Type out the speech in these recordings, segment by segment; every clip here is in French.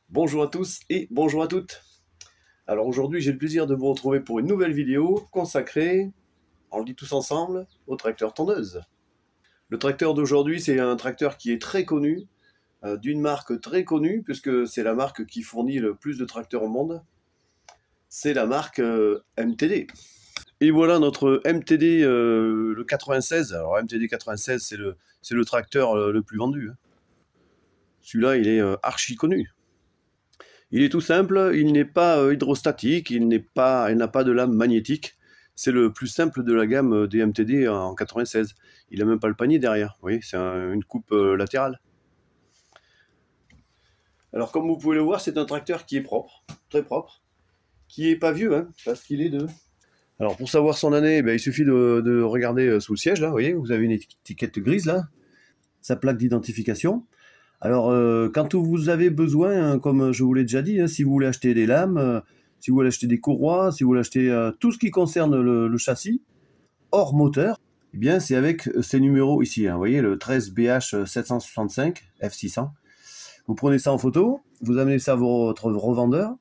Bonjour à tous et bonjour à toutes. Alors aujourd'hui j'ai le plaisir de vous retrouver pour une nouvelle vidéo consacrée, on le dit tous ensemble, au tracteur tondeuse. Le tracteur d'aujourd'hui c'est un tracteur qui est très connu, d'une marque très connue, puisque c'est la marque qui fournit le plus de tracteurs au monde. C'est la marque MTD. Et voilà notre MTD le 96. Alors MTD 96 c'est le tracteur le plus vendu. Celui-là il est archi connu. Il est tout simple, il n'est pas hydrostatique, il n'a pas de lame magnétique. C'est le plus simple de la gamme des MTD en 96. Il n'a même pas le panier derrière, vous voyez, c'est une coupe latérale. Alors comme vous pouvez le voir, c'est un tracteur qui est propre, très propre, qui est pas vieux, parce qu'il est de... Alors pour savoir son année, il suffit de regarder sous le siège, là, vous voyez, vous avez une étiquette grise, là, sa plaque d'identification. Alors, quand vous avez besoin, comme je vous l'ai déjà dit, si vous voulez acheter des lames, si vous voulez acheter des courroies, si vous voulez acheter tout ce qui concerne le châssis, hors moteur, eh bien c'est avec ces numéros ici, vous voyez, le 13BH 765 F600. Vous prenez ça en photo, vous amenez ça à votre revendeur,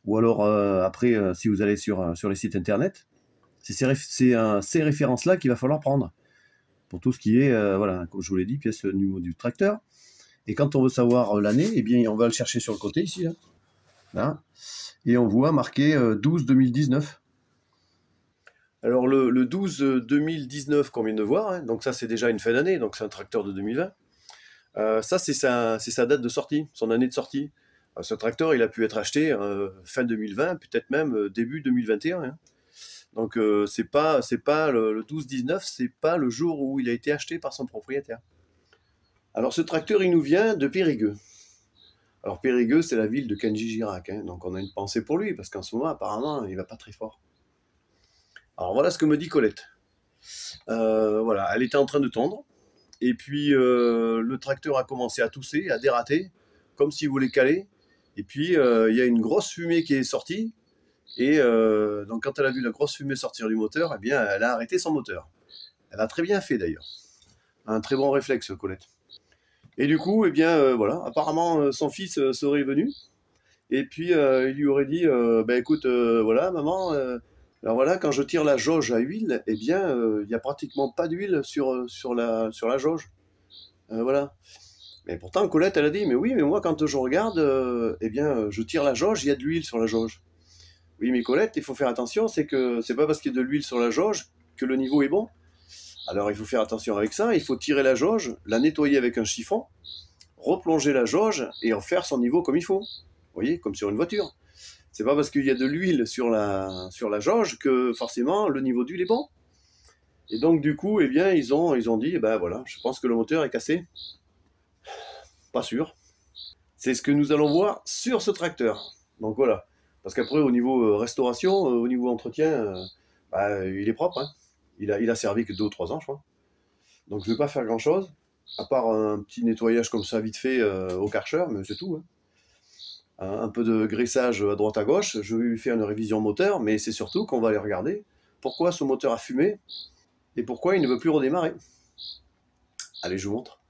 ou alors après, si vous allez sur les sites internet, c'est ces références-là qu'il va falloir prendre, pour tout ce qui est, voilà, comme je vous l'ai dit, pièce numéro du tracteur. Et quand on veut savoir l'année, eh bien, on va le chercher sur le côté ici. Là, et on voit marqué 12-2019. Alors le 12-2019 qu'on vient de voir, donc ça c'est déjà une fin d'année, donc c'est un tracteur de 2020. Ça c'est sa date de sortie, son année de sortie. Ce tracteur il a pu être acheté fin 2020, peut-être même début 2021. Donc c'est pas le 12-19, c'est pas le jour où il a été acheté par son propriétaire. Alors ce tracteur, il nous vient de Périgueux. Alors Périgueux, c'est la ville de Kenji Girac, donc on a une pensée pour lui, parce qu'en ce moment, apparemment, il va pas très fort. Alors voilà ce que me dit Colette. Voilà, elle était en train de tondre, et puis le tracteur a commencé à tousser, à dérater, comme s'il voulait caler, et puis il y a une grosse fumée qui est sortie, et donc quand elle a vu la grosse fumée sortir du moteur, eh bien, elle a arrêté son moteur. Elle a très bien fait d'ailleurs. Un très bon réflexe, Colette. Et du coup, eh bien, voilà, apparemment, son fils serait venu, et puis il lui aurait dit, écoute, voilà, maman, alors voilà, quand je tire la jauge à huile, eh bien, il n'y a pratiquement pas d'huile sur la jauge. Voilà. Mais pourtant, Colette, elle a dit, mais oui, mais moi, quand je regarde, eh bien, je tire la jauge, il y a de l'huile sur la jauge. Oui, mais Colette, il faut faire attention, c'est que c'est pas parce qu'il y a de l'huile sur la jauge que le niveau est bon. Alors il faut faire attention avec ça, il faut tirer la jauge, la nettoyer avec un chiffon, replonger la jauge et en faire son niveau comme il faut. Vous voyez, comme sur une voiture. C'est pas parce qu'il y a de l'huile sur la jauge que forcément le niveau d'huile est bon. Et donc du coup, eh bien, ils ont dit, ben voilà, je pense que le moteur est cassé. Pas sûr. C'est ce que nous allons voir sur ce tracteur. Donc voilà. Parce qu'après, au niveau restauration, au niveau entretien, il est propre, Il a servi que 2 ou 3 ans, je crois. Donc je ne vais pas faire grand-chose, à part un petit nettoyage comme ça, vite fait, au Karcher, mais c'est tout. Un peu de graissage à droite à gauche, je vais lui faire une révision moteur, mais c'est surtout qu'on va aller regarder pourquoi ce moteur a fumé, et pourquoi il ne veut plus redémarrer. Allez, je vous montre.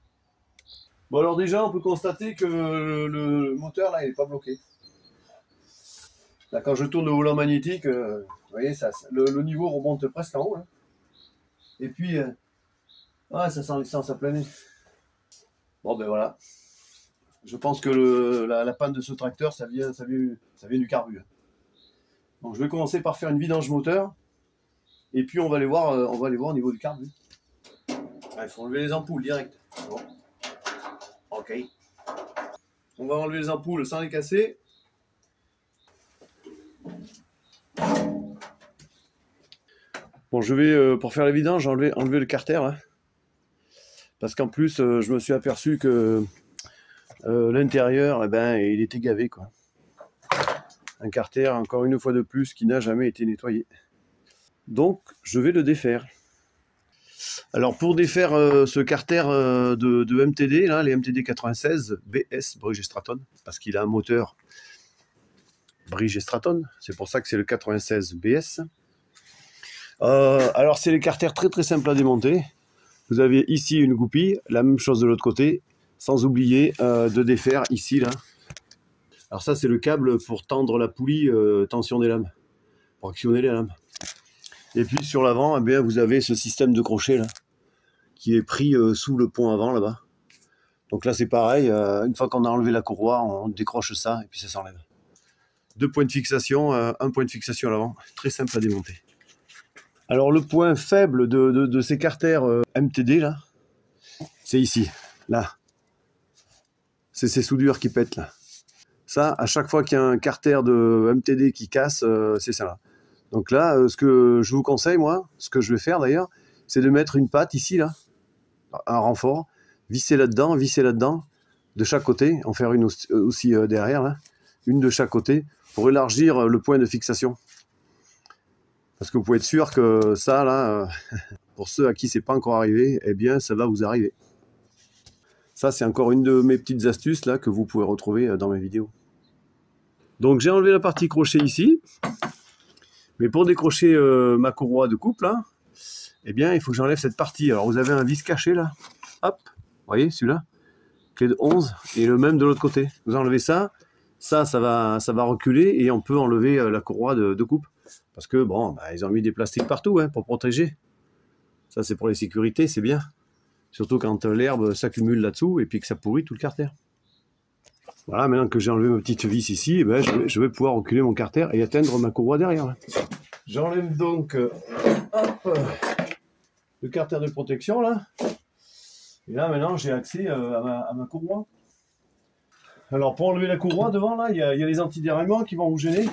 Bon alors déjà, on peut constater que le moteur, là, il n'est pas bloqué. Là, quand je tourne le volant magnétique, vous voyez, le niveau remonte presque en haut. Et puis, ça sent l'essence à plein nez. Bon, ben voilà. Je pense que la panne de ce tracteur, ça vient du carbu. Donc, je vais commencer par faire une vidange moteur. Et puis, on va aller voir au niveau du carbu. Il faut enlever les ampoules direct. Bon. Ok. On va enlever les ampoules sans les casser. Bon, je vais, pour faire la vidange, enlever le carter, là. Parce qu'en plus, je me suis aperçu que l'intérieur, il était gavé, quoi. Un carter, encore une fois de plus, qui n'a jamais été nettoyé. Donc, je vais le défaire. Alors, pour défaire ce carter de MTD, là, les MTD 96 BS Brugge Straton, parce qu'il a un moteur Bridge Stratton, c'est pour ça que c'est le 96 BS. Alors c'est les carters très très simples à démonter. Vous avez ici une goupille, la même chose de l'autre côté, sans oublier de défaire ici là. Alors ça c'est le câble pour tendre la poulie, tension des lames, pour actionner les lames. Et puis sur l'avant, eh bien, vous avez ce système de crochet là, qui est pris sous le pont avant là-bas. Donc là c'est pareil, une fois qu'on a enlevé la courroie, on décroche ça et puis ça s'enlève. 2 points de fixation, un point de fixation à l'avant, très simple à démonter. Alors le point faible de ces carters MTD là, c'est ici, là. C'est ces soudures qui pètent là. Ça, à chaque fois qu'il y a un carter de MTD qui casse, c'est ça là. Donc là, ce que je vous conseille, moi, ce que je vais faire d'ailleurs, c'est de mettre une patte ici là, un renfort, visser là-dedans, de chaque côté, en faire une aussi derrière là, une de chaque côté, pour élargir le point de fixation. Parce que vous pouvez être sûr que ça, là, pour ceux à qui c'est pas encore arrivé, eh bien, ça va vous arriver. Ça, c'est encore une de mes petites astuces, là, que vous pouvez retrouver dans mes vidéos. Donc, j'ai enlevé la partie crochet ici. Mais pour décrocher ma courroie de coupe, là, eh bien, il faut que j'enlève cette partie. Alors, vous avez un vis caché, là. Hop, vous voyez, celui-là. Clé de 11, et le même de l'autre côté. Vous enlevez ça. Ça va reculer, et on peut enlever la courroie de coupe. Parce que, bon, bah, ils ont mis des plastiques partout hein, pour protéger. Ça, c'est pour les sécurités, c'est bien. Surtout quand l'herbe s'accumule là-dessous et puis que ça pourrit tout le carter. Voilà, maintenant que j'ai enlevé ma petite vis ici, eh ben, je vais pouvoir reculer mon carter et atteindre ma courroie derrière. J'enlève donc hop, le carter de protection, là. Et là, maintenant, j'ai accès à ma courroie. Alors, pour enlever la courroie devant, là, il y a les antidéraillements qui vont vous gêner.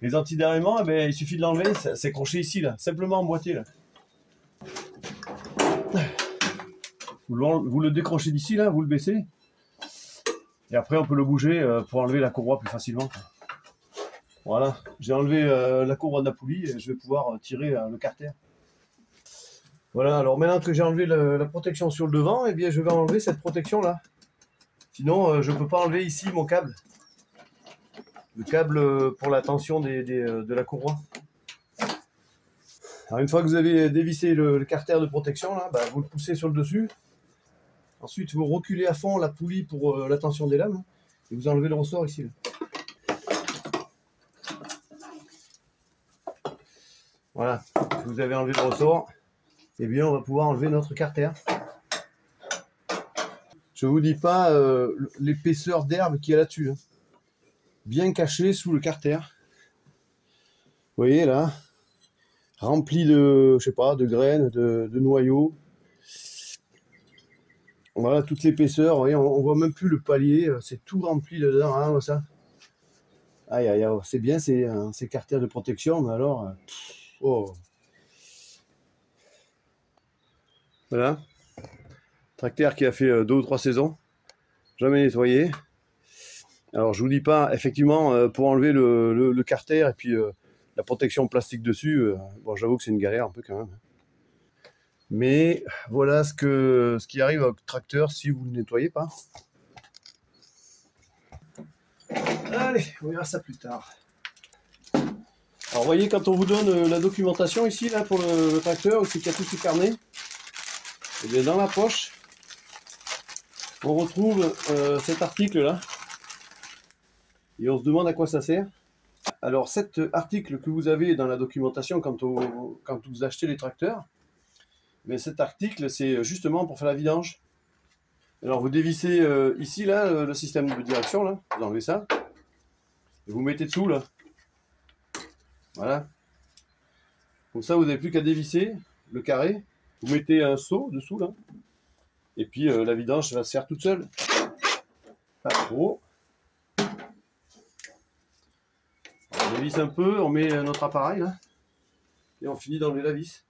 Les antidéraillements, eh ben, il suffit de l'enlever, c'est accroché ici, là, simplement emboîté. Là. Vous le décrochez d'ici, là, vous le baissez. Et après, on peut le bouger pour enlever la courroie plus facilement. Voilà, j'ai enlevé la courroie de la poulie et je vais pouvoir tirer le carter. Voilà, alors maintenant que j'ai enlevé la protection sur le devant, eh bien, je vais enlever cette protection-là. Sinon, je ne peux pas enlever ici mon câble. Le câble pour la tension de la courroie. Alors une fois que vous avez dévissé le carter de protection, là, bah, vous le poussez sur le dessus. Ensuite, vous reculez à fond la poulie pour la tension des lames. Et vous enlevez le ressort ici. Là. Voilà, si vous avez enlevé le ressort, eh bien on va pouvoir enlever notre carter. Je ne vous dis pas l'épaisseur d'herbe qu'il y a là-dessus. Hein. Bien caché sous le carter. Vous voyez là, rempli de, je sais pas, de graines, de noyaux. Voilà, toute l'épaisseur, vous voyez, on voit même plus le palier, c'est tout rempli dedans, hein, ça. Aïe, aïe, aïe, c'est bien ces carters de protection, mais alors, oh. Voilà, tracteur qui a fait 2 ou 3 saisons, jamais nettoyé. Alors je vous dis pas, effectivement, pour enlever le carter et puis la protection plastique dessus, bon j'avoue que c'est une galère un peu quand même. Mais voilà ce qui arrive au tracteur si vous ne le nettoyez pas. Allez, on verra ça plus tard. Alors vous voyez, quand on vous donne la documentation ici là pour le tracteur, aussi qu'il y a tout ce carnet, et bien dans la poche, on retrouve cet article là. Et on se demande à quoi ça sert. Alors cet article que vous avez dans la documentation quand vous achetez les tracteurs, mais cet article c'est justement pour faire la vidange. Alors vous dévissez ici là le système de direction là, vous enlevez ça, et vous mettez dessous là. Voilà. Comme ça vous n'avez plus qu'à dévisser le carré, vous mettez un seau dessous là, et puis la vidange va se faire toute seule. Pas trop. On dévisse un peu, on met notre appareil là, et on finit d'enlever la vis.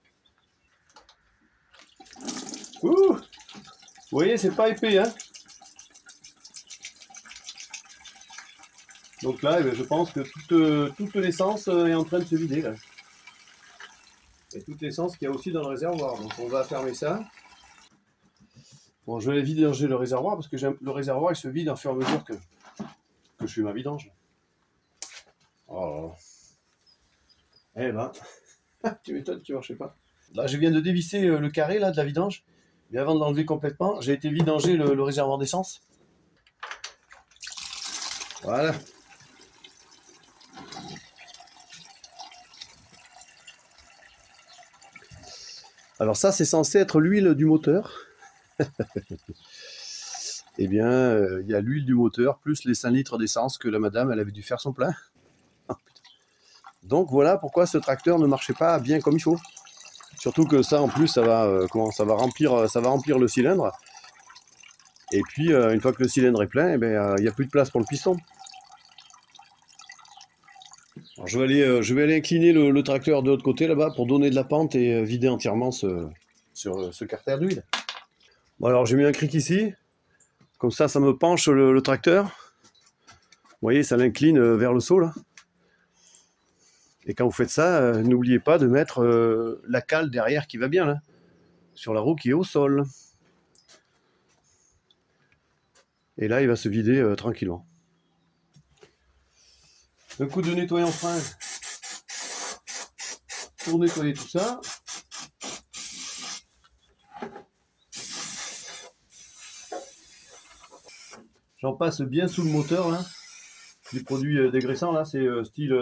Ouh! Vous voyez, c'est pas épais, hein? Donc là, eh bien, je pense que toute l'essence est en train de se vider là. Et toute l'essence qu'il y a aussi dans le réservoir. Donc on va fermer ça. Bon, je vais vidanger le réservoir parce que le réservoir il se vide en fur et à mesure que je fais ma vidange. Oh là là. Eh ben, tu m'étonnes qu'il ne marchait pas. Là, je viens de dévisser le carré là, de la vidange. Mais avant de l'enlever complètement, j'ai été vidanger le réservoir d'essence. Voilà. Alors ça, c'est censé être l'huile du moteur. Eh bien, il y a l'huile du moteur plus les 5 litres d'essence que la madame, elle avait dû faire son plein. Donc voilà pourquoi ce tracteur ne marchait pas bien comme il faut. Surtout que ça, en plus, ça va remplir le cylindre. Et puis, une fois que le cylindre est plein, eh ben, il n'y a plus de place pour le piston. Alors, je vais aller incliner le tracteur de l'autre côté là-bas pour donner de la pente et vider entièrement ce carter d'huile. Bon, alors j'ai mis un cric ici, comme ça me penche le tracteur. Vous voyez, ça l'incline vers le sol là. Et quand vous faites ça, n'oubliez pas de mettre la cale derrière qui va bien là, sur la roue qui est au sol. Et là, il va se vider tranquillement. Un coup de nettoyant frein pour nettoyer tout ça. J'en passe bien sous le moteur là. Les produits dégraissants là, c'est style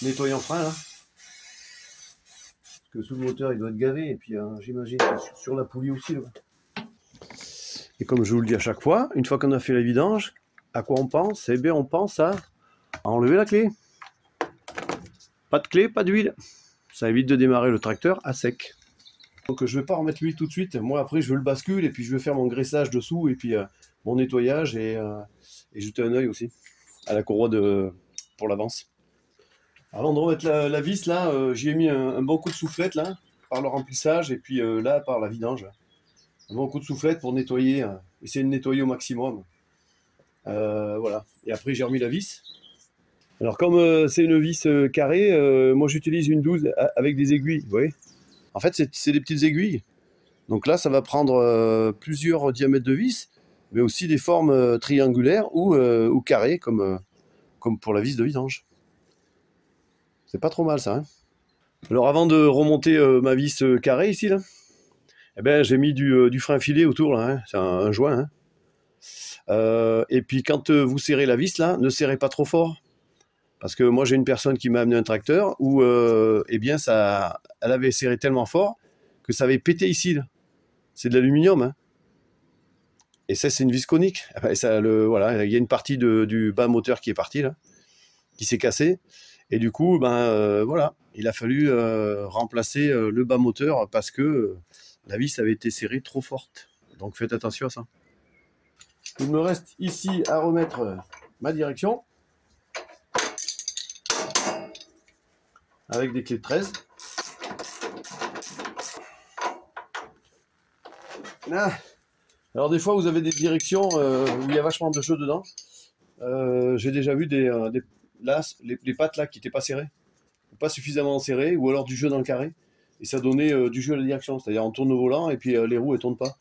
nettoyant frein là. Parce que sous le moteur il doit être gavé et puis j'imagine sur la poulie aussi là. Et comme je vous le dis à chaque fois, une fois qu'on a fait la vidange, à quoi on pense? Eh bien on pense à enlever la clé. Pas de clé, pas d'huile. Ça évite de démarrer le tracteur à sec. Donc je ne vais pas remettre l'huile tout de suite. Moi après je le bascule et puis je vais faire mon graissage dessous et puis mon nettoyage et jeter un œil aussi à la courroie pour l'avance. Avant de remettre la vis là, j'y ai mis un bon coup de soufflette là, par le remplissage et puis là par la vidange. Un bon coup de soufflette pour nettoyer, essayer de nettoyer au maximum. Voilà. Et après j'ai remis la vis. Alors comme c'est une vis carrée, moi j'utilise une 12 avec des aiguilles, vous voyez. En fait c'est des petites aiguilles. Donc là ça va prendre plusieurs diamètres de vis, mais aussi des formes triangulaires ou carrées comme pour la vis de vidange. C'est pas trop mal ça. Hein. Alors avant de remonter ma vis carrée ici, là, eh ben, j'ai mis du frein filé autour, là, hein. C'est un joint. Hein. Et puis quand vous serrez la vis, là, ne serrez pas trop fort. Parce que moi j'ai une personne qui m'a amené un tracteur où eh bien, elle avait serré tellement fort que ça avait pété ici. C'est de l'aluminium. Hein. Et ça c'est une vis conique. Et ça, voilà, il y a une partie du bas moteur qui est partie, là, qui s'est cassée. Et du coup, voilà, il a fallu remplacer le bas moteur parce que la vis avait été serrée trop forte. Donc faites attention à ça. Il me reste ici à remettre ma direction avec des clés de 13. Ah. Alors des fois vous avez des directions où il y a vachement de jeu dedans. J'ai déjà vu les pattes là qui n'étaient pas serrées, pas suffisamment serrées, ou alors du jeu dans le carré. Et ça donnait du jeu à la direction, c'est-à-dire on tourne au volant et puis les roues elles tournent pas.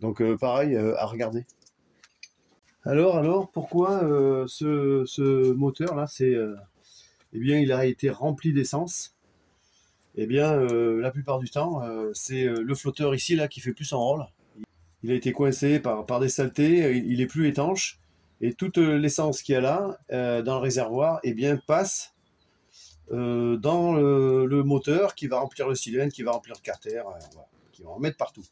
Donc pareil à regarder. Alors pourquoi ce moteur là, eh bien il a été rempli d'essence. Eh bien la plupart du temps c'est le flotteur ici là qui fait plus son rôle. Il a été coincé par des saletés, il est plus étanche et toute l'essence qu'il y a là dans le réservoir eh bien passe dans le moteur qui va remplir le cylindre, qui va remplir le carter, voilà, qui va en mettre partout.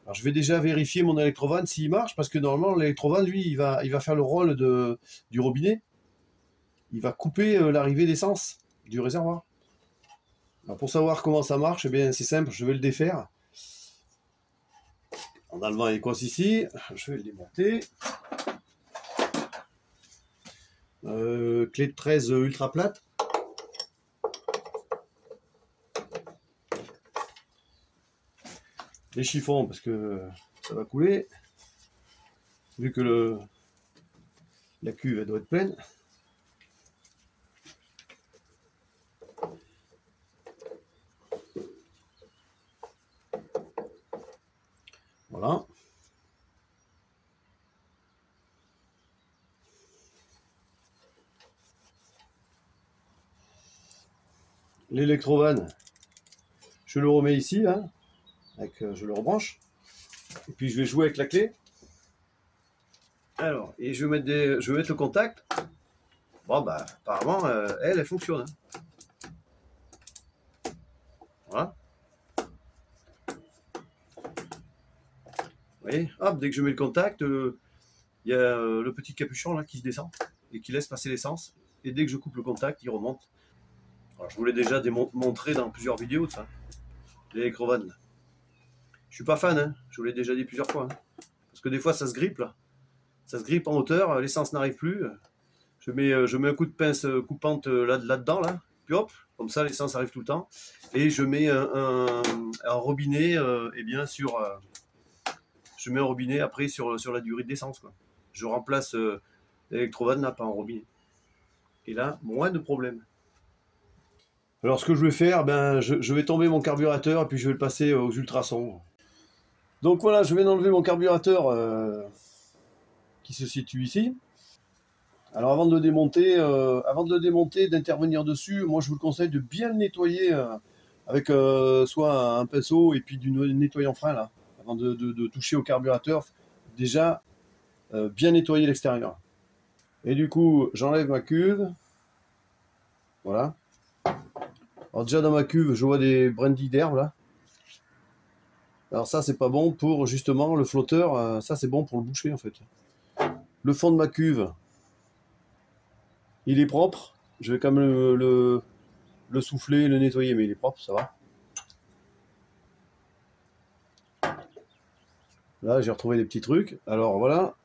Alors je vais déjà vérifier mon électrovanne s'il marche, parce que normalement l'électrovanne, lui, il va faire le rôle du robinet. Il va couper l'arrivée d'essence du réservoir. Alors pour savoir comment ça marche, eh bien c'est simple, je vais le défaire. En enlevant les coinces ici, je vais le démonter. Clé de 13 ultra plate. Les chiffons parce que ça va couler. Vu que la cuve elle doit être pleine. Voilà. l'électrovan, je le remets ici, hein, je le rebranche. Et puis je vais jouer avec la clé. Alors, et je vais mettre le contact. Bon bah apparemment elle fonctionne. Hein. Voilà. Vous voyez, hop, dès que je mets le contact, il y a le petit capuchon là qui se descend et qui laisse passer l'essence. Et dès que je coupe le contact, il remonte. Alors, je vous l'ai déjà montré dans plusieurs vidéos de ça. L'électrovan. Je suis pas fan, hein. Je vous l'ai déjà dit plusieurs fois. Hein. Parce que des fois ça se grippe là. Ça se grippe en hauteur, l'essence n'arrive plus. Je mets un coup de pince coupante là-dedans, là. Puis hop, comme ça l'essence arrive tout le temps. Et je mets un robinet, je mets un robinet après sur la durée d'essence. Je remplace l'électrovan là par un robinet. Et là, moins de problèmes. Alors ce que je vais faire, ben, je vais tomber mon carburateur et puis je vais le passer aux ultrasons. Donc voilà, je viens d'enlever mon carburateur qui se situe ici. Alors avant de le démonter, d'intervenir dessus, moi je vous conseille de bien le nettoyer avec soit un pinceau et puis du nettoyant frein là, avant de toucher au carburateur. Déjà, bien nettoyer l'extérieur. Et du coup, j'enlève ma cuve. Voilà. Alors déjà dans ma cuve, je vois des brindilles d'herbe là. Alors ça c'est pas bon pour justement le flotteur, ça c'est bon pour le boucher en fait. Le fond de ma cuve, il est propre. Je vais quand même le souffler, le nettoyer, mais il est propre, ça va. Là j'ai retrouvé des petits trucs. Alors voilà.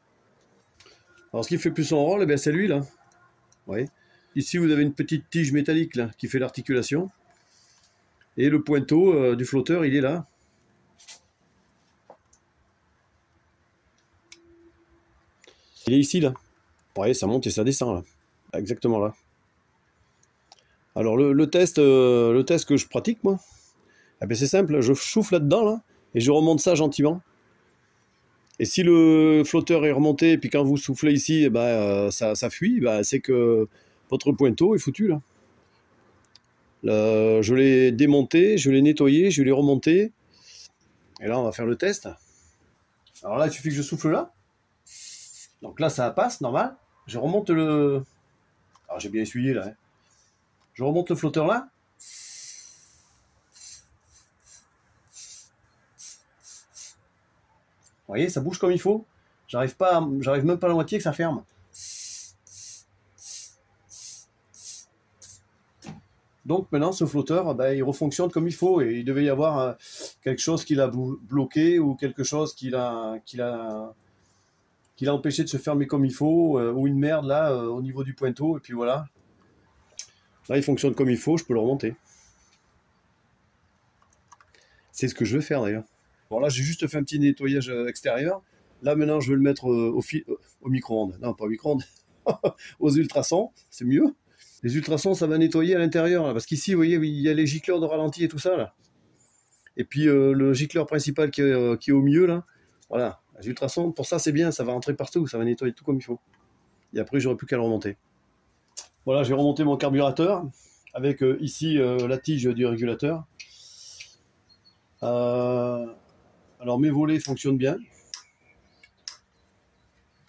Alors ce qui fait plus son rôle, eh bien, c'est lui là. Vous voyez. Ici vous avez une petite tige métallique là qui fait l'articulation. Et le pointeau du flotteur, il est là. Il est ici, là. Vous voyez, ça monte et ça descend, là. Exactement là. Alors, le test que je pratique, moi, eh ben, c'est simple. Je souffle là-dedans, là, et je remonte ça gentiment. Et si le flotteur est remonté, et puis quand vous soufflez ici, eh ben, ça fuit, ben, c'est que votre pointeau est foutu, là. Là, je l'ai démonté, je l'ai nettoyé, je l'ai remonté. Et là, on va faire le test. Alors là, il suffit que je souffle là. Donc là, ça passe, normal. Je remonte le... Alors j'ai bien essuyé là. Hein. Je remonte le flotteur là. Vous voyez, ça bouge comme il faut. J'arrive même pas à la moitié que ça ferme. Donc maintenant, ce flotteur, ben, il refonctionne comme il faut. Et il devait y avoir quelque chose qui l'a bloqué ou quelque chose qui l'a empêché de se fermer comme il faut, ou une merde là au niveau du pointeau. Et puis voilà. Là, il fonctionne comme il faut, je peux le remonter. C'est ce que je veux faire d'ailleurs. Bon, là, j'ai juste fait un petit nettoyage extérieur. Là, maintenant, je vais le mettre au micro-ondes. Non, pas au micro-ondes. Aux ultrasons, c'est mieux. Les ultrasons, ça va nettoyer à l'intérieur. Parce qu'ici, vous voyez, il y a les gicleurs de ralenti et tout ça. Là. Et puis, le gicleur principal qui est au milieu, là. Voilà. Les ultrasons, pour ça, c'est bien. Ça va rentrer partout. Ça va nettoyer tout comme il faut. Et après, j'aurai plus qu'à le remonter. Voilà, j'ai remonté mon carburateur. Avec ici la tige du régulateur. Alors mes volets fonctionnent bien.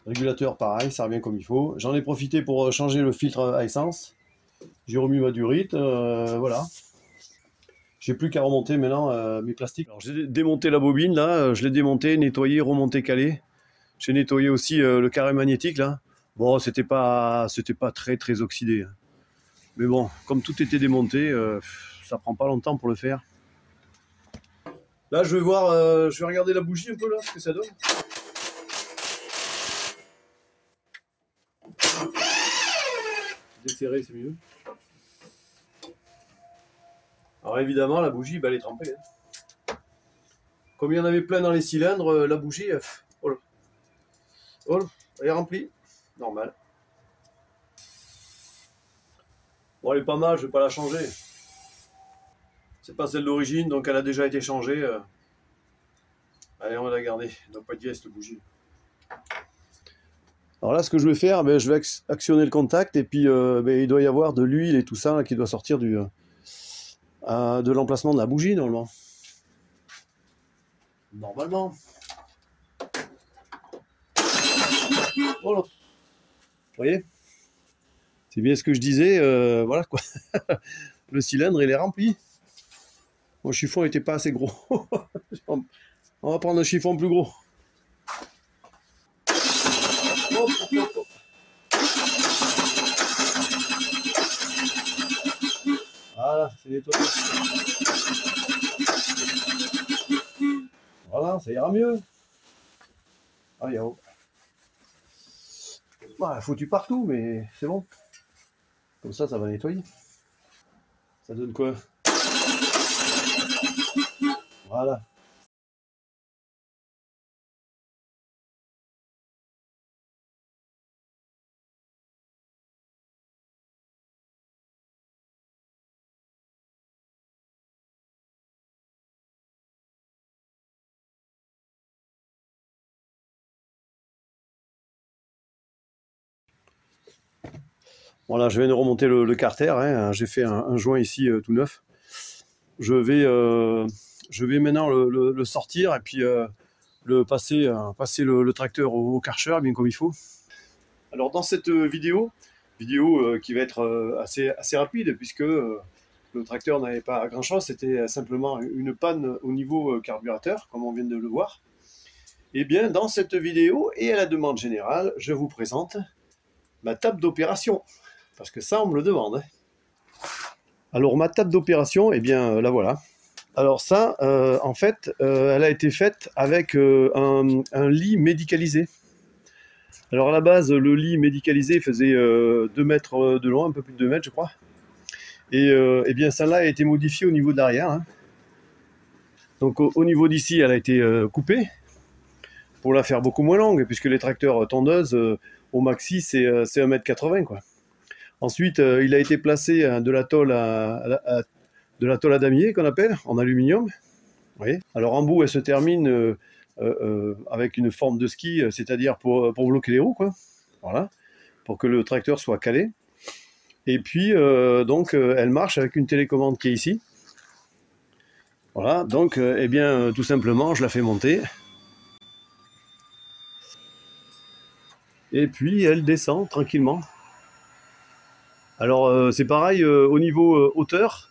Régulateur pareil, ça revient comme il faut. J'en ai profité pour changer le filtre à essence. J'ai remis ma durite, voilà. J'ai plus qu'à remonter maintenant mes plastiques. Alors j'ai démonté la bobine là, je l'ai démonté, nettoyé, remonté, calé. J'ai nettoyé aussi le carré magnétique là. Bon, c'était pas très oxydé. Mais bon, comme tout était démonté, ça prend pas longtemps pour le faire. Là, je vais voir, je vais regarder la bougie un peu là, ce que ça donne. Desserrer, c'est mieux. Alors évidemment, la bougie, bah, elle est trempée. Hein. Comme il y en avait plein dans les cylindres, la bougie, oh là, elle est remplie. Normal. Bon, elle est pas mal, je vais pas la changer. C'est pas celle d'origine, donc elle a déjà été changée. Allez, on va la garder. Elle doit pas être vieille cette bougie. Alors là, ce que je vais faire, ben, je vais actionner le contact et puis ben, il doit y avoir de l'huile et tout ça là, qui doit sortir du de l'emplacement de la bougie, normalement. Normalement. Voilà. Vous voyez? C'est bien ce que je disais, voilà quoi. Le cylindre, il est rempli. Mon chiffon n'était pas assez gros. On va prendre un chiffon plus gros. Hop, hop, hop, hop. Voilà, c'est nettoyé. Voilà, ça ira mieux. Ah, il y a... Bah, foutu partout, mais c'est bon. Comme ça va nettoyer. Ça donne quoi? Voilà. Voilà, je viens de remonter le carter, hein. J'ai fait un joint ici tout neuf. Je vais maintenant le sortir et puis passer le tracteur au Karcher bien comme il faut. Alors dans cette vidéo qui va être assez rapide puisque le tracteur n'avait pas grand chose, c'était simplement une panne au niveau carburateur comme on vient de le voir. Et bien dans cette vidéo et à la demande générale, je vous présente ma table d'opération. Parce que ça, on me le demande. Hein. Alors, ma table d'opération, eh bien, la voilà. Alors ça, en fait, elle a été faite avec un lit médicalisé. Alors, à la base, le lit médicalisé faisait 2 mètres de long, un peu plus de 2 mètres, je crois. Et eh bien, celle-là a été modifiée au niveau de l'arrière. Hein. Donc, au niveau d'ici, elle a été coupée pour la faire beaucoup moins longue, puisque les tracteurs tondeuses, au maxi, c'est 1,80 m, quoi. Ensuite, il a été placé de la tôle à damier qu'on appelle, en aluminium. Oui. Alors en bout, elle se termine avec une forme de ski, c'est-à-dire pour bloquer les roues, quoi. Voilà, pour que le tracteur soit calé. Et puis, donc, elle marche avec une télécommande qui est ici. Voilà, donc, eh bien, tout simplement, je la fais monter. Et puis, elle descend tranquillement. Alors c'est pareil au niveau hauteur.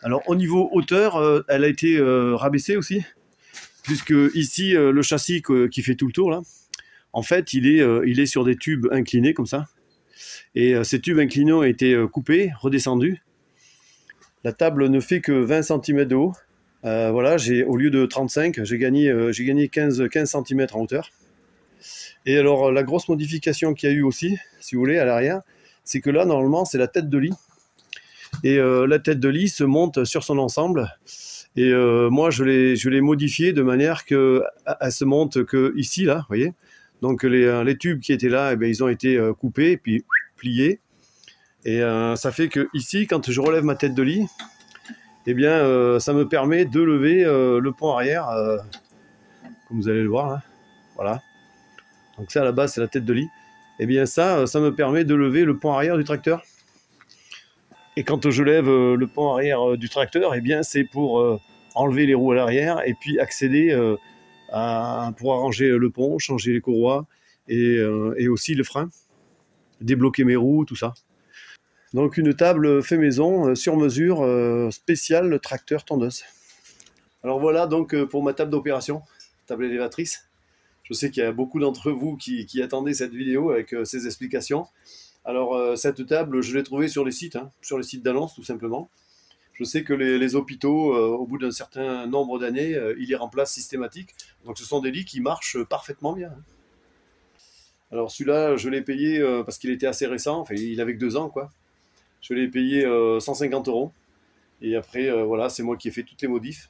Alors au niveau hauteur, elle a été rabaissée aussi, puisque ici le châssis qui fait tout le tour là, en fait il est sur des tubes inclinés comme ça. Et ces tubes inclinés ont été coupés, redescendus. La table ne fait que 20 cm de haut. Voilà, au lieu de 35, j'ai gagné 15 cm en hauteur. Et alors la grosse modification qu'il y a eu aussi, si vous voulez, à l'arrière, c'est que là, normalement, c'est la tête de lit. Et la tête de lit se monte sur son ensemble. Et moi, je l'ai modifiée de manière qu'elle se monte que ici, là, vous voyez. Donc les tubes qui étaient là, eh bien, ils ont été coupés, puis pliés. Et ça fait que ici, quand je relève ma tête de lit, eh bien, ça me permet de lever le pont arrière, comme vous allez le voir, là. Voilà. Donc ça, à la base, c'est la tête de lit. Eh bien ça me permet de lever le pont arrière du tracteur. Et quand je lève le pont arrière du tracteur, eh bien c'est pour enlever les roues à l'arrière et puis accéder pour arranger le pont, changer les courroies et aussi le frein, débloquer mes roues, tout ça. Donc une table fait maison, sur mesure, spéciale tracteur tondeuse. Alors voilà donc pour ma table d'opération, table élévatrice. Je sais qu'il y a beaucoup d'entre vous qui attendaient cette vidéo avec ces explications. Alors cette table, je l'ai trouvée sur les sites, hein, sur les sites d'annonce tout simplement. Je sais que les hôpitaux, au bout d'un certain nombre d'années, ils les remplacent systématiques. Donc ce sont des lits qui marchent parfaitement bien. Hein. Alors celui-là, je l'ai payé parce qu'il était assez récent, enfin il avait que 2 ans quoi. Je l'ai payé 150 €. Et après, voilà, c'est moi qui ai fait toutes les modifs.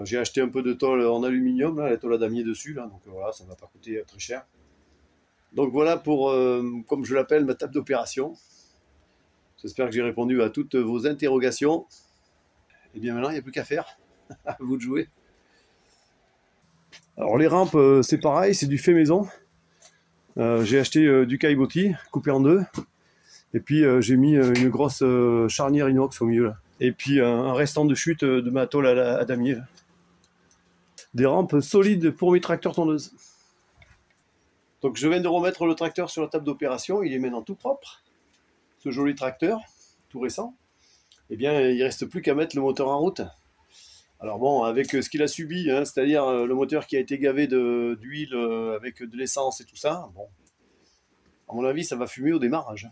J'ai acheté un peu de tôle en aluminium, là, la tôle à damier dessus, là, donc voilà, ça ne m'a pas coûté très cher. Donc voilà pour, comme je l'appelle, ma table d'opération. J'espère que j'ai répondu à toutes vos interrogations. Et bien maintenant, il n'y a plus qu'à faire. À vous de jouer. Alors les rampes, c'est pareil, c'est du fait maison. J'ai acheté du caillebotis coupé en 2. Et puis j'ai mis une grosse charnière inox au milieu là. Et puis un restant de chute de ma tôle à damier. Des rampes solides pour mes tracteurs tondeuses. Donc je viens de remettre le tracteur sur la table d'opération, il est maintenant tout propre. Ce joli tracteur, tout récent. Eh bien, il ne reste plus qu'à mettre le moteur en route. Alors bon, avec ce qu'il a subi, hein, c'est-à-dire le moteur qui a été gavé d'huile avec de l'essence et tout ça, bon, à mon avis, ça va fumer au démarrage.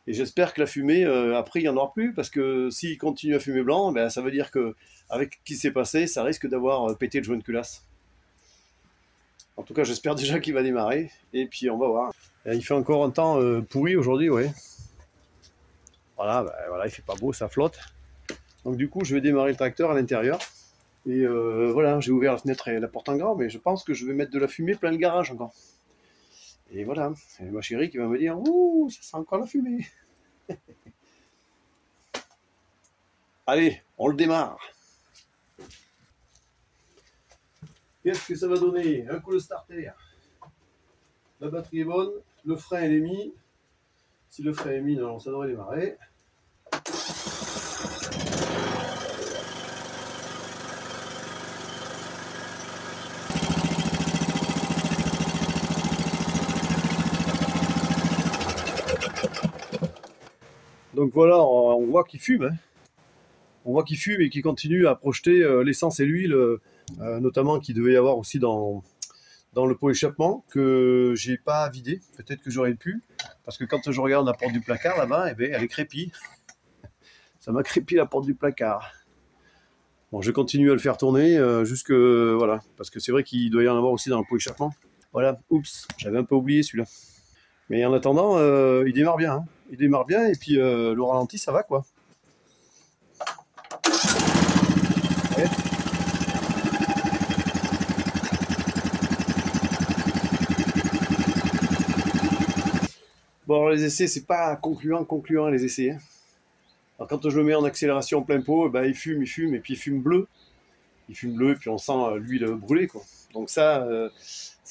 Et j'espère que la fumée, après, il n'y en aura plus, parce que s'il continue à fumer blanc, ben, ça veut dire que avec ce qui s'est passé, ça risque d'avoir pété le joint de culasse. En tout cas, j'espère déjà qu'il va démarrer, et puis on va voir. Et il fait encore un temps pourri aujourd'hui, oui. Voilà, ben, voilà, il fait pas beau, ça flotte. Donc du coup, je vais démarrer le tracteur à l'intérieur. Et voilà, j'ai ouvert la fenêtre et la porte en grand, mais je pense que je vais mettre de la fumée plein le garage encore. Et voilà, et ma chérie qui va me dire « Ouh, ça sent encore la fumée !» Allez, on le démarre. Qu'est-ce que ça va donner? Un coup de starter. La batterie est bonne, le frein est mis. Si le frein est mis, non, ça devrait démarrer. Donc voilà, on voit qu'il fume. Hein. On voit qu'il fume et qu'il continue à projeter l'essence et l'huile, notamment qu'il devait y avoir aussi dans le pot échappement, que j'ai pas vidé. Peut-être que j'aurais pu, parce que quand je regarde la porte du placard là-bas, eh bien, elle est crépie. Ça m'a crépi la porte du placard. Bon, je continue à le faire tourner jusque voilà, parce que c'est vrai qu'il doit y en avoir aussi dans le pot échappement. Voilà, oups, j'avais un peu oublié celui-là. Mais en attendant, il démarre bien. Hein. Il démarre bien et puis le ralenti, ça va quoi. Ouais. Bon, alors les essais, c'est pas concluant les essais. Hein. Alors quand je le mets en accélération en plein pot, bah, il fume, et puis il fume bleu. Il fume bleu, et puis on sent l'huile brûlée, quoi. Donc ça,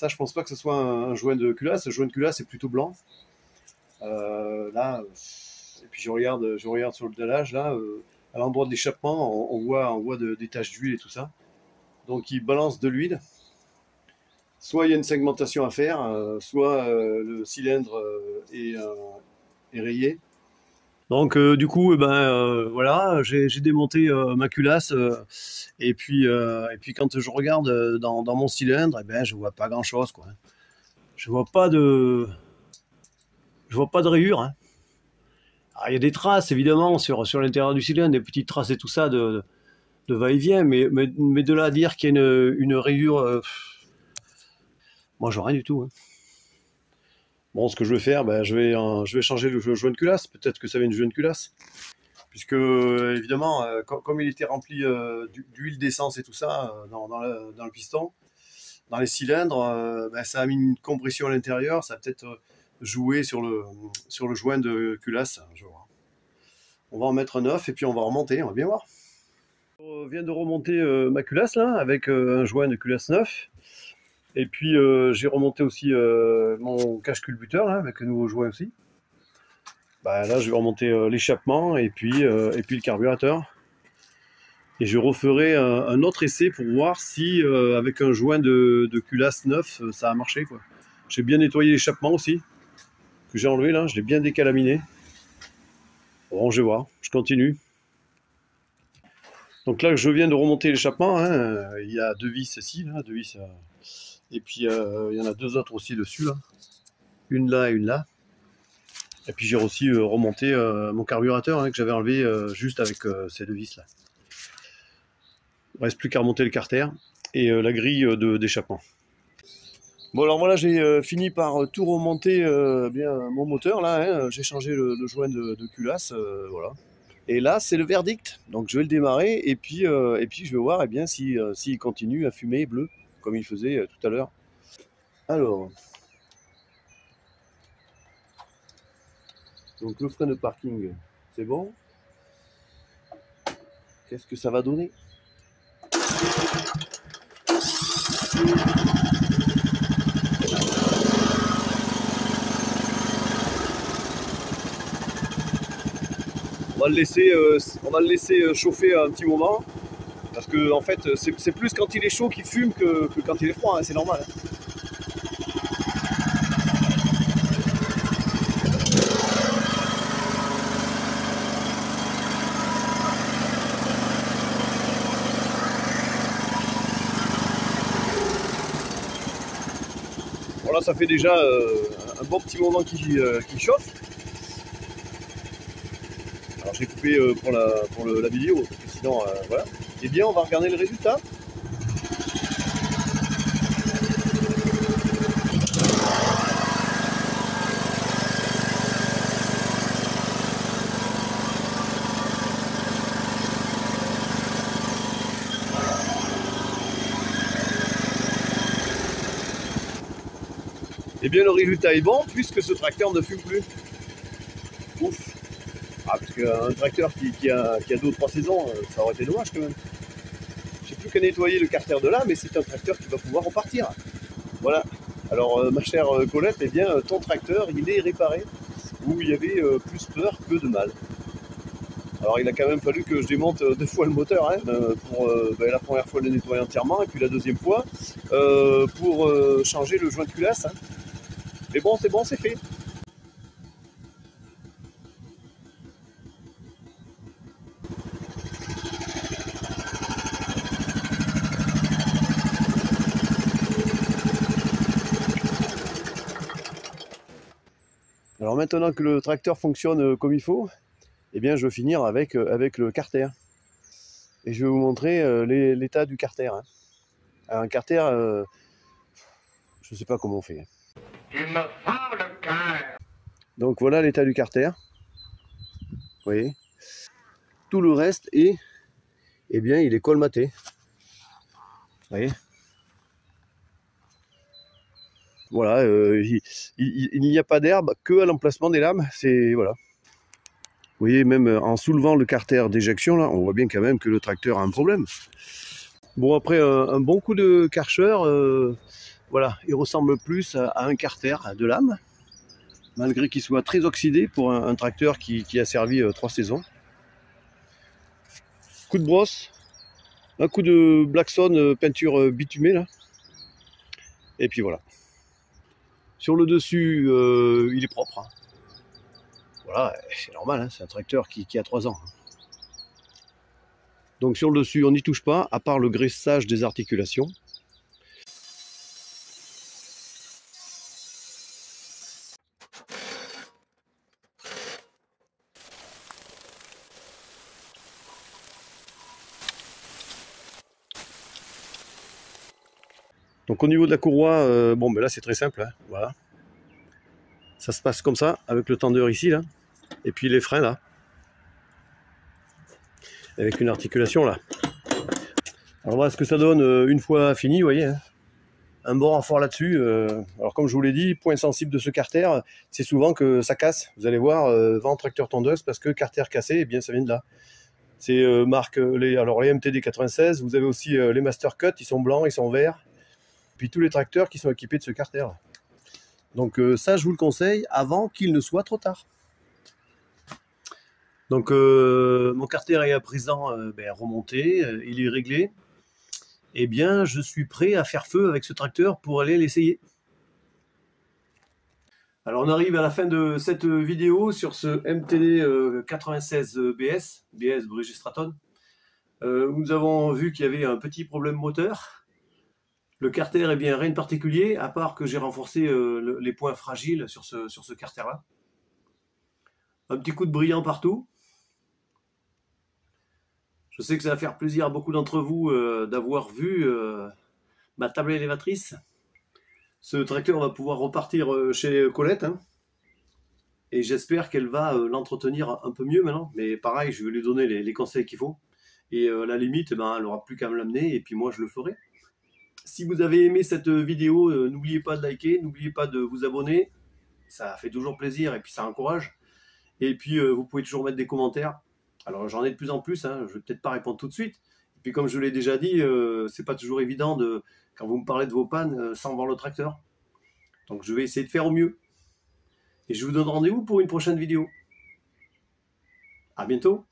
je pense pas que ce soit un joint de culasse. Le joint de culasse, c'est plutôt blanc. Là, et puis je regarde sur le dallage, là, à l'endroit de l'échappement, on voit des taches d'huile et tout ça. Donc il balance de l'huile. Soit il y a une segmentation à faire, soit le cylindre est rayé. Donc du coup, voilà, j'ai démonté ma culasse et puis quand je regarde dans mon cylindre, eh ben, je vois pas grand-chose, quoi. Je vois pas de rayures. Hein. Alors, il y a des traces évidemment sur l'intérieur du cylindre, des petites traces et tout ça de va-et-vient, mais de là à dire qu'il y a une rayure, moi je vois rien du tout. Hein. Bon, ce que je vais faire, ben, je vais changer le joint de culasse. Peut-être que ça vient du joint de culasse. Puisque, évidemment, comme il était rempli d'huile, d'essence et tout ça dans le piston, dans les cylindres, ben, ça a mis une compression à l'intérieur. Ça a peut-être joué sur le joint de culasse. Je vois. On va en mettre un neuf et puis on va remonter. On va bien voir. Je viens de remonter ma culasse là, avec un joint de culasse neuf. Et puis j'ai remonté aussi mon cache-culbuteur là, avec un nouveau joint aussi. Bah, là je vais remonter l'échappement et puis le carburateur. Et je referai un autre essai pour voir si avec un joint de culasse neuf ça a marché, quoi. J'ai bien nettoyé l'échappement aussi, que j'ai enlevé là, je l'ai bien décalaminé. Bon, je vais voir, je continue. Donc là je viens de remonter l'échappement, hein. Il y a deux vis ici, là, deux vis. Et puis il y en a deux autres aussi dessus, là. Une là et une là. Et puis j'ai aussi remonté mon carburateur hein, que j'avais enlevé juste avec ces deux vis là. Il ne reste plus qu'à remonter le carter et la grille d'échappement. Bon alors voilà, j'ai fini par tout remonter bien mon moteur là. Hein. J'ai changé le joint de culasse, voilà. Et là c'est le verdict. Donc je vais le démarrer et puis je vais voir s'il continue à fumer bleu comme il faisait tout à l'heure. Alors, donc le frein de parking, c'est bon. Qu'est-ce que ça va donner? on va le laisser chauffer un petit moment. Parce que en fait, c'est plus quand il est chaud qu'il fume que quand il est froid, hein, c'est normal. Hein. Bon là, ça fait déjà un bon petit moment qu'il chauffe. Alors j'ai coupé pour la vidéo, parce que sinon, voilà. Eh bien, on va regarder le résultat. Eh bien, le résultat est bon, puisque ce tracteur ne fume plus. Ouf. Ah, parce qu'un tracteur qui a 2 ou 3 saisons, ça aurait été dommage quand même. J'ai plus qu'à nettoyer le carter de là, mais c'est un tracteur qui va pouvoir repartir. Voilà. Alors, ma chère Colette, eh bien, ton tracteur, il est réparé, où il y avait plus peur que de mal. Alors, il a quand même fallu que je démonte 2 fois le moteur, hein, pour la première fois le nettoyer entièrement, et puis la deuxième fois, pour changer le joint de culasse. Hein. Mais bon, c'est fait. Alors maintenant que le tracteur fonctionne comme il faut, eh bien je vais finir avec le carter. Et je vais vous montrer l'état du carter. Hein. Un carter, je ne sais pas comment on fait. Il me faut le cœur. Donc voilà l'état du carter. Vous voyez. Tout le reste est, eh bien, il est colmaté. Vous voyez. Voilà, il n'y a pas d'herbe que à l'emplacement des lames. C'est voilà. Vous voyez, même en soulevant le carter d'éjection, là, on voit bien quand même que le tracteur a un problème. Bon, après un bon coup de Karcher, voilà, il ressemble plus à un carter de lame, malgré qu'il soit très oxydé pour un tracteur qui a servi 3 saisons. Coup de brosse, un coup de Blackstone peinture bitumée, là. Et puis voilà. Sur le dessus, il est propre. Hein. Voilà, c'est normal, hein, c'est un tracteur qui a 3 ans. Donc sur le dessus, on n'y touche pas, à part le graissage des articulations. Donc au niveau de la courroie, bon ben là c'est très simple, hein, voilà. Ça se passe comme ça, avec le tendeur ici, là, et puis les freins là, avec une articulation là. Alors voilà ce que ça donne une fois fini, vous voyez, hein. Un bon renfort là-dessus. Alors comme je vous l'ai dit, point sensible de ce carter, c'est souvent que ça casse. Vous allez voir, vent tracteur tondeuse, parce que carter cassé, eh bien ça vient de là. C'est marque, alors les MTD 96, vous avez aussi les Master Cut, ils sont blancs, ils sont verts. Puis tous les tracteurs qui sont équipés de ce carter. Donc ça, je vous le conseille avant qu'il ne soit trop tard. Donc mon carter est à présent remonté, il est réglé. Eh bien, je suis prêt à faire feu avec ce tracteur pour aller l'essayer. Alors on arrive à la fin de cette vidéo sur ce MTD 96 BS Bridge Stratton. Nous avons vu qu'il y avait un petit problème moteur. Le carter, eh bien, rien de particulier, à part que j'ai renforcé les points fragiles sur ce carter-là. Un petit coup de brillant partout. Je sais que ça va faire plaisir à beaucoup d'entre vous d'avoir vu ma table élévatrice. Ce tracteur va pouvoir repartir chez Colette. Hein. Et j'espère qu'elle va l'entretenir un peu mieux maintenant. Mais pareil, je vais lui donner les conseils qu'il faut. Et à la limite, ben, elle n'aura plus qu'à me l'amener et puis moi je le ferai. Si vous avez aimé cette vidéo, n'oubliez pas de liker, n'oubliez pas de vous abonner. Ça fait toujours plaisir et puis ça encourage. Et puis vous pouvez toujours mettre des commentaires. Alors j'en ai de plus en plus, hein, je vais peut-être pas répondre tout de suite. Et puis comme je l'ai déjà dit, c'est pas toujours évident quand vous me parlez de vos pannes sans voir le tracteur. Donc je vais essayer de faire au mieux. Et je vous donne rendez-vous pour une prochaine vidéo. À bientôt.